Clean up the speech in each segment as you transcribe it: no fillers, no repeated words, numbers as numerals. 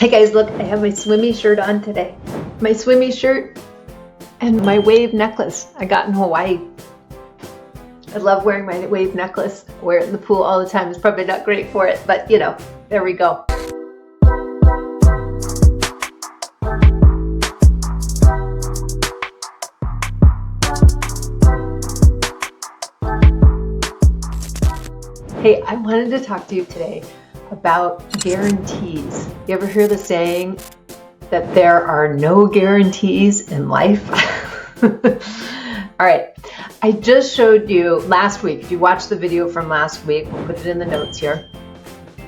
Hey guys, look, I have my swimmy shirt on today. My swimmy shirt and my wave necklace I got in Hawaii. I love wearing my wave necklace. I wear it in the pool all the time. It's probably not great for it, but you know, there we go. Hey, I wanted to talk to you today about guarantees. You ever hear the saying that there are no guarantees in life? All right, I just showed you last week, if you watched the video from last week, we'll put it in the notes here.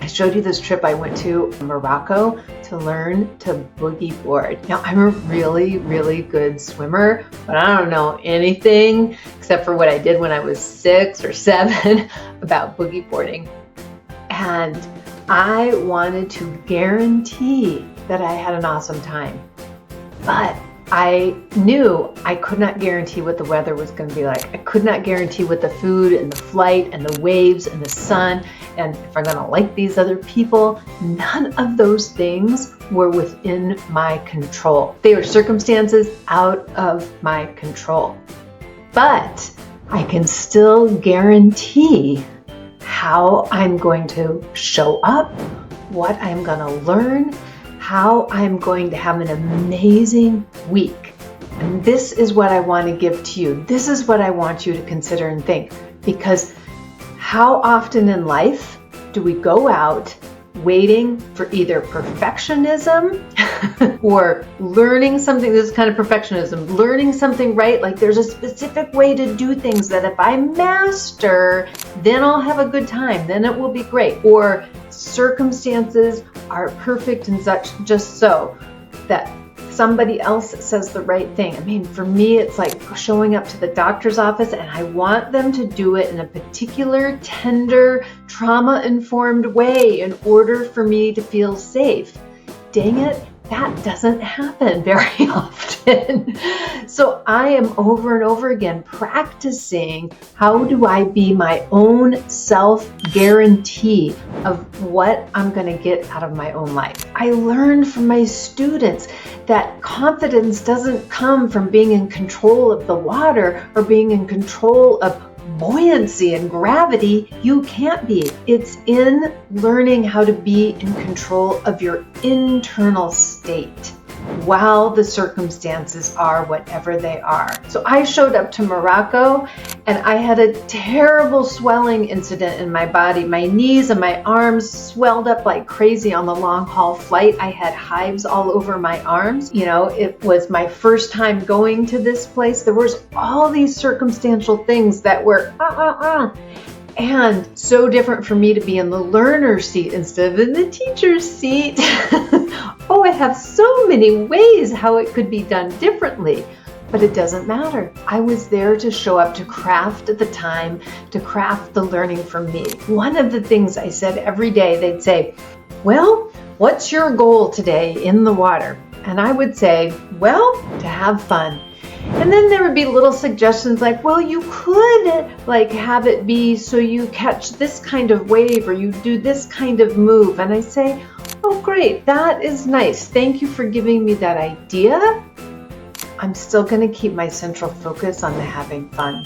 I showed you this trip I went to Morocco to learn to boogie board. Now, I'm a really, really good swimmer, but I don't know anything except for what I did when I was 6 or 7 about boogie boarding. And I wanted to guarantee that I had an awesome time, but I knew I could not guarantee what the weather was going to be like. I could not guarantee what the food and the flight and the waves and the sun and if I'm going to like these other people. None of those things were within my control. They were circumstances out of my control. But I can still guarantee how I'm going to show up, what I'm going to learn, how I'm going to have an amazing week. And this is what I want to give to you. This is what I want you to consider and think. Because how often in life do we go out waiting for either perfectionism or learning something? This is kind of perfectionism, learning something right, like there's a specific way to do things that if I master, then I'll have a good time, then it will be great. Or circumstances are perfect and such, just so that somebody else says the right thing. I mean, for me, it's like showing up to the doctor's office and I want them to do it in a particular, tender, trauma-informed way in order for me to feel safe. Dang it, that doesn't happen very often. So I am over and over again practicing how do I be my own self-guarantee of what I'm going to get out of my own life. I learned from my students that confidence doesn't come from being in control of the water or being in control of buoyancy and gravity. You can't be. It's in learning how to be in control of your internal state while the circumstances are whatever they are. So I showed up to Morocco and I had a terrible swelling incident in my body. My knees and my arms swelled up like crazy on the long haul flight. I had hives all over my arms. You know, it was my first time going to this place. There was all these circumstantial things that were and so different for me to be in the learner's seat instead of in the teacher's seat. Oh, I have so many ways how it could be done differently, but it doesn't matter. I was there to show up, to craft the time, to craft the learning for me. One of the things I said every day, they'd say, well, what's your goal today in the water? And I would say, well, to have fun. And then there would be little suggestions like, well, you could like have it be so you catch this kind of wave or you do this kind of move. And I say, oh, great, that is nice. Thank you for giving me that idea. I'm still going to keep my central focus on the having fun.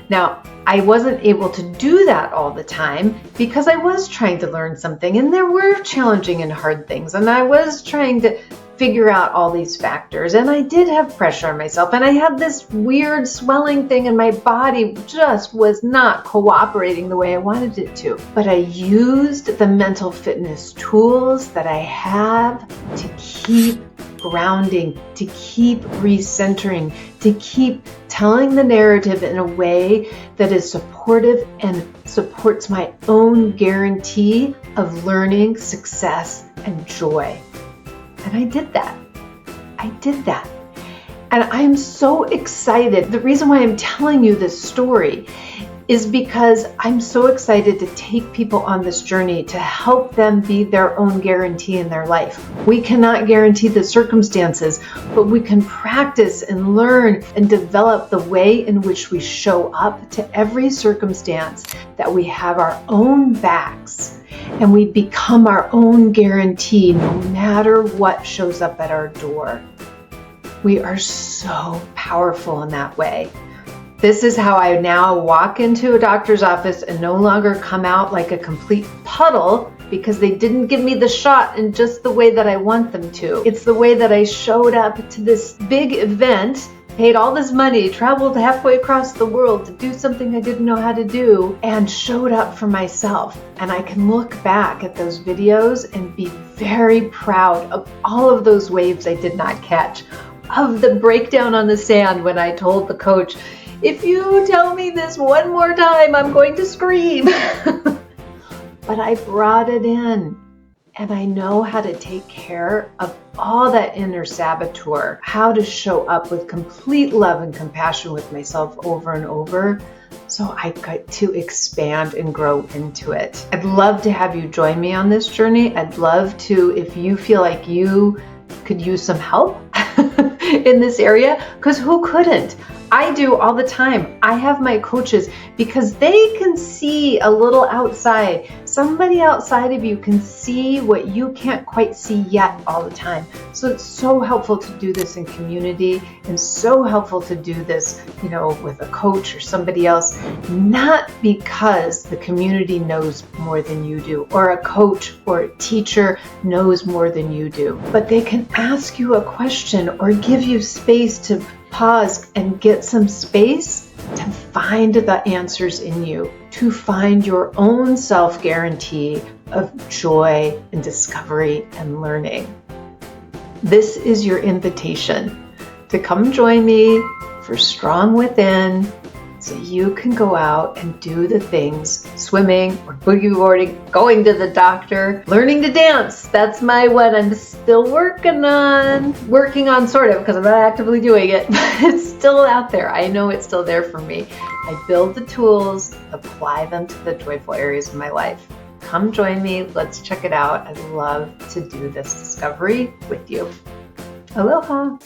Now, I wasn't able to do that all the time because I was trying to learn something and there were challenging and hard things. And I was trying to figure out all these factors and I did have pressure on myself and I had this weird swelling thing and my body just was not cooperating the way I wanted it to. But I used the mental fitness tools that I have to keep grounding, to keep recentering, to keep telling the narrative in a way that is supportive and supports my own guarantee of learning, success, and joy. And I did that. And I'm so excited. The reason why I'm telling you this story is because I'm so excited to take people on this journey to help them be their own guarantee in their life. We cannot guarantee the circumstances, but we can practice and learn and develop the way in which we show up to every circumstance, that we have our own backs and we become our own guarantee no matter what shows up at our door. We are so powerful in that way. This is how I now walk into a doctor's office and no longer come out like a complete puddle because they didn't give me the shot in just the way that I want them to. It's the way that I showed up to this big event, paid all this money, traveled halfway across the world to do something I didn't know how to do, and showed up for myself. And I can look back at those videos and be very proud of all of those waves I did not catch, of the breakdown on the sand when I told the coach, "If you tell me this one more time, I'm going to scream." But I brought it in, and I know how to take care of all that inner saboteur, how to show up with complete love and compassion with myself over and over, so I get to expand and grow into it. I'd love to have you join me on this journey. I'd love to, if you feel like you could use some help in this area, because who couldn't? I do all the time. I have my coaches because they can see a little outside. Somebody outside of you can see what you can't quite see yet all the time. So it's so helpful to do this in community, and so helpful to do this, with a coach or somebody else, not because the community knows more than you do, or a coach or a teacher knows more than you do, but they can ask you a question or give you space to pause and get some space to find the answers in you, to find your own self-guarantee of joy and discovery and learning. This is your invitation to come join me for Strong Within, so you can go out and do the things, swimming or boogie boarding, going to the doctor, learning to dance. That's my one I'm still working on sort of, because I'm not actively doing it, but it's still out there. I know it's still there for me. I build the tools, apply them to the joyful areas of my life. Come join me. Let's check it out. I'd love to do this discovery with you. Aloha.